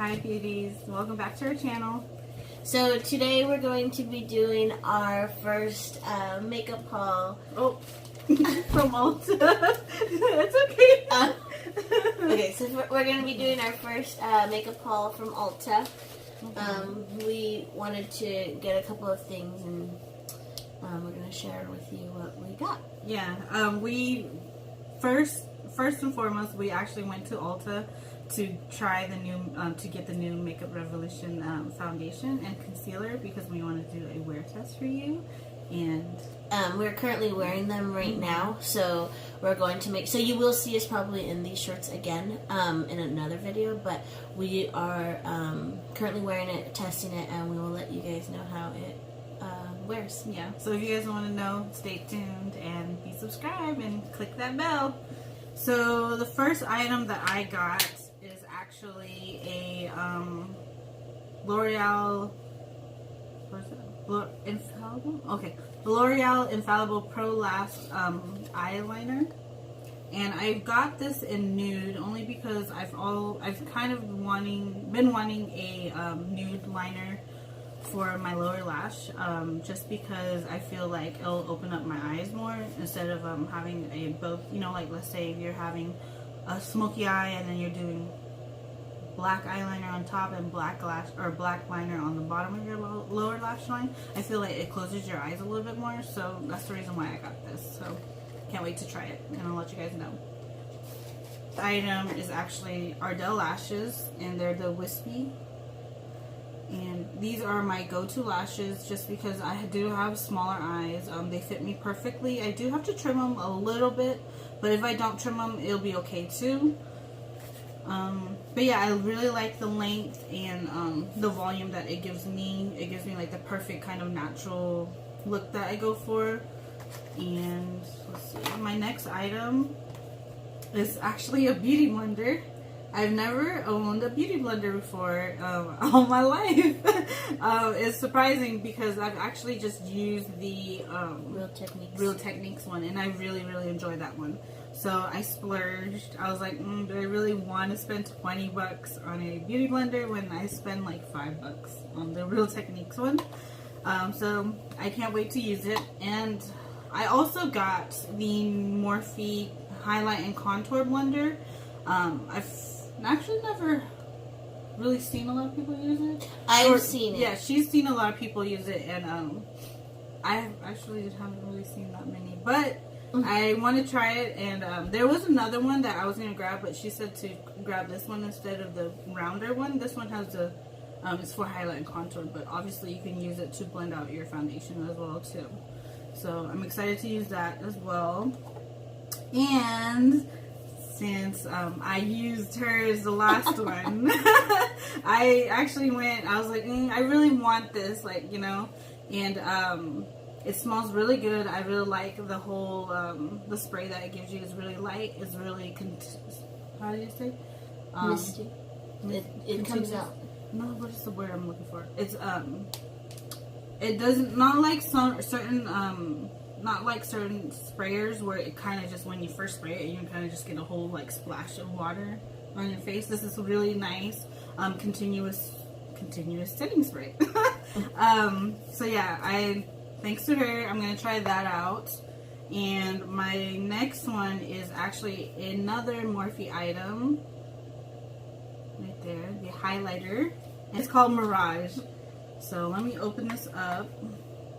Hi beauties, welcome back to our channel. So today we're going to be doing our first makeup haul. Oh, from Ulta. It's okay. Okay, so we're going to be doing our first makeup haul from Ulta. We wanted to get a couple of things and we're going to share with you what we got. Yeah, we first and foremost, we actually went to Ulta to try the new, to get the new Makeup Revolution foundation and concealer because we want to do a wear test for you. And we're currently wearing them right now, so we're going to make, so you will see us probably in these shirts again in another video, but we are currently wearing it, testing it, and we will let you guys know how it wears. Yeah, so if you guys want to know, stay tuned and be subscribed and click that bell. So the first item that I got is actually a L'Oreal, Infallible? Okay, L'Oreal Infallible Pro Lash eyeliner, and I got this in nude only because I've kind of been wanting a nude liner for my lower lash, just because I feel like it'll open up my eyes more instead of having a both, you know, like let's say if you're having a smoky eye and then you're doing black eyeliner on top and black lash or black liner on the bottom of your lower lash line. I feel like it closes your eyes a little bit more, so that's the reason why I got this. So can't wait to try it, and I'll let you guys know. The item is actually Ardell lashes, and they're the wispy. And these are my go-to lashes just because I do have smaller eyes. They fit me perfectly. I do have to trim them a little bit, but if I don't trim them, it'll be okay too. But yeah, I really like the length and the volume that it gives me. It gives me like the perfect kind of natural look that I go for. And let's see, my next item is actually a beauty blender. I've never owned a beauty blender before all my life. It's surprising because I've actually just used the Real Techniques one, and I really enjoy that one. So I splurged. I was like, do I really want to spend 20 bucks on a beauty blender when I spend like 5 bucks on the Real Techniques one? So I can't wait to use it. And I also got the Morphe Highlight and Contour Blender. I've actually never really seen a lot of people use it. I've seen it. Yeah, she's seen a lot of people use it, and I actually haven't really seen that many. But I want to try it, and there was another one that I was going to grab, but she said to grab this one instead of the rounder one. This one has the, it's for highlight and contour, but obviously you can use it to blend out your foundation as well too. So I'm excited to use that as well. And since I used hers the last one, I actually I was like, I really want this, like, you know, and it smells really good. I really like the whole, the spray that it gives you is really light, it's really, how do you say? Misty. It comes out. No, what is the word I'm looking for? It's, it doesn't, not like certain sprayers where it kind of just, when you first spray it, you can kind of just get a whole like splash of water on your face. This is really nice, continuous setting spray. So yeah, thanks to her, I'm going to try that out. And my next one is actually another Morphe item. Right there, the highlighter. It's called Mirage. So let me open this up.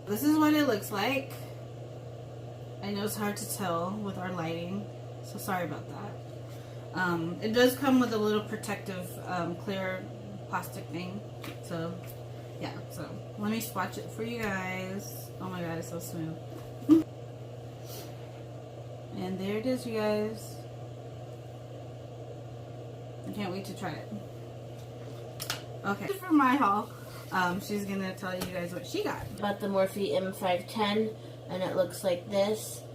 This is what it looks like. I know it's hard to tell with our lighting, so sorry about that. It does come with a little protective clear plastic thing. So yeah, so let me swatch it for you guys. Oh my god, it's so smooth. And there it is, you guys. I can't wait to try it. Okay, for my haul, she's gonna tell you guys what she got. Got the Morphe M510, and it looks like this. Is it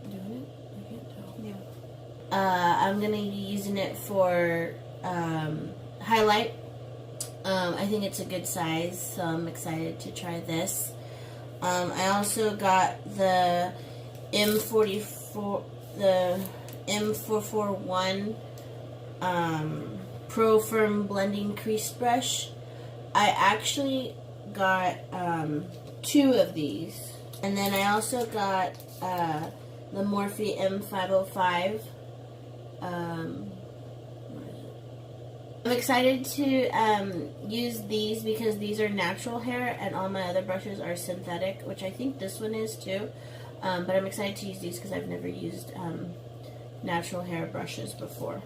doing it? I can't tell. Yeah. I'm gonna be using it for highlight. I think it's a good size, so I'm excited to try this. I also got the M441 Pro Firm Blending Crease Brush. I actually got 2 of these. And then I also got the Morphe M505. I'm excited to use these because these are natural hair and all my other brushes are synthetic, which I think this one is too. But I'm excited to use these because I've never used natural hair brushes before.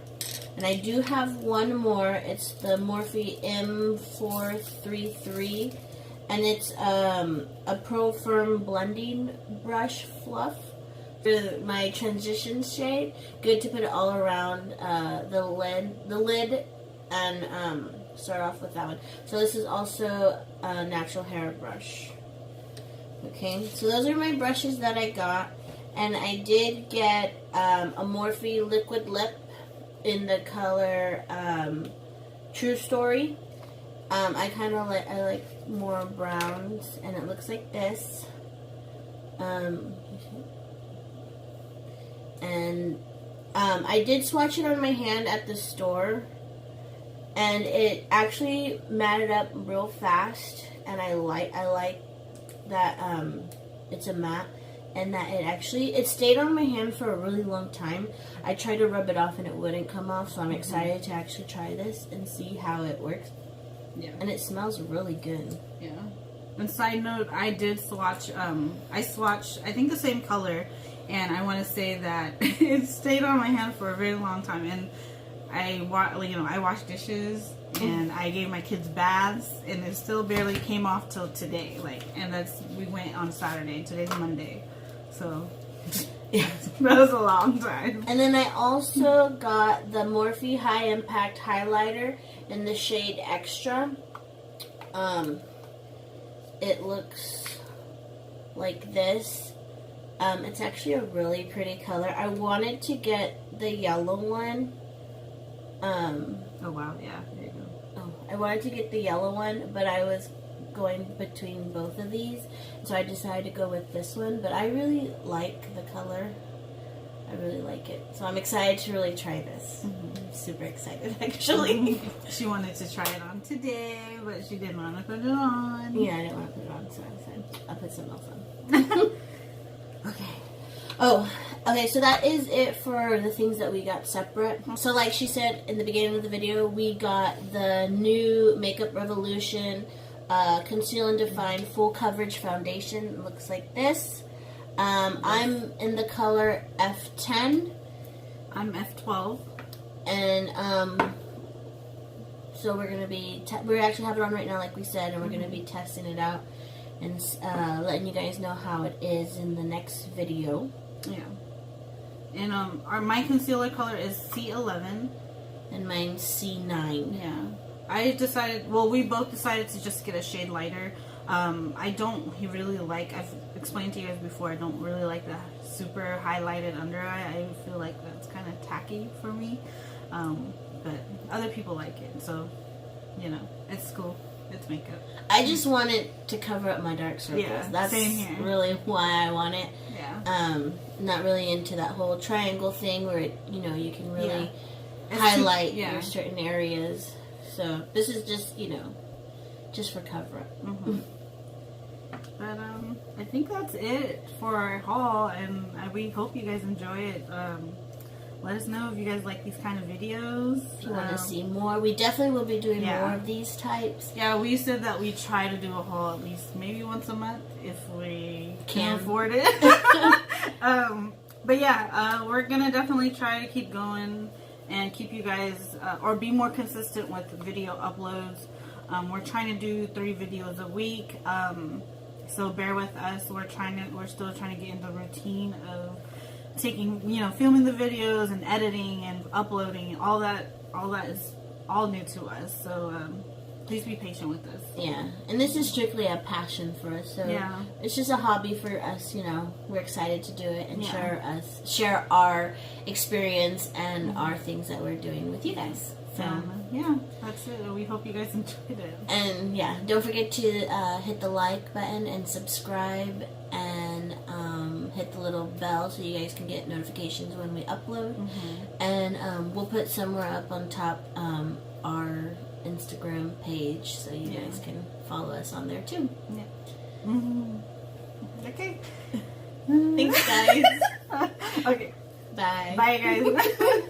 And I do have one more. It's the Morphe M433. And it's a Pro Firm Blending Brush Fluff for my transition shade. Good to put it all around the lid, and start off with that one. So this is also a natural hair brush. Okay, so those are my brushes that I got. And I did get a Morphe Liquid Lip in the color True Story. I kind of like more browns, and it looks like this. And I did swatch it on my hand at the store, and it actually matted up real fast. And I like that it's a matte, and that it stayed on my hand for a really long time. I tried to rub it off and it wouldn't come off, so I'm excited to actually try this and see how it works. Yeah. And it smells really good. Yeah. And side note, I did swatch, I swatched, I think the same color, and I want to say that it stayed on my hand for a very long time. And I washed dishes, and I gave my kids baths, and it still barely came off till today. And we went on Saturday, today's Monday. So, yeah, that was a long time. And then I also got the Morphe High Impact Highlighter in the shade Extra. It looks like this. It's actually a really pretty color. I wanted to get the yellow one. Oh wow, yeah, there you go. Oh, I wanted to get the yellow one, but I was going between both of these, so I decided to go with this one. But I really like the color. I really like it. So I'm excited to really try this. I'm super excited, actually. She wanted to try it on today, but she didn't want to put it on. Yeah, I didn't want to put it on, so I said I'll put something else on. Okay. Oh, okay, so that is it for the things that we got separate. So like she said in the beginning of the video, we got the new Makeup Revolution Conceal and Define Full Coverage Foundation. It looks like this. I'm in the color F10. I'm F12. And so we're going to be, we actually have it on right now like we said, and we're going to be testing it out and letting you guys know how it is in the next video. Yeah. And my concealer color is C11. And mine's C9. Yeah. I decided, well, we both decided to just get a shade lighter. I don't really like, I've explained to you guys before, I don't really like the super highlighted under eye. I feel like that's kind of tacky for me. But other people like it, so, you know, it's cool. It's makeup. I just want it to cover up my dark circles. Yeah, that's same here. Really why I want it. Yeah. Not really into that whole triangle thing where it, you know, you can really highlight your certain areas. So this is just, you know, just for cover up. But I think that's it for our haul, and we hope you guys enjoy it. Let us know if you guys like these kind of videos. If you want to see more, we definitely will be doing more of these types. Yeah, we said that we try to do a haul at least maybe once a month if we can afford it. But yeah, we're gonna definitely try to keep going and keep you guys or be more consistent with video uploads. We're trying to do 3 videos a week. So bear with us. We're still trying to get into the routine of taking, you know, filming the videos and editing and uploading. All that is all new to us. So please be patient with us. Yeah, and this is strictly a passion for us. So it's just a hobby for us. You know, we're excited to do it and share our experience and our things that we're doing with you guys. So yeah, that's it. We hope you guys enjoyed it. And yeah, don't forget to hit the like button and subscribe and hit the little bell so you guys can get notifications when we upload. And we'll put somewhere up on top page, so you guys can follow us on there too. Yeah. Okay. Thanks, guys. Okay. Bye. Bye, guys.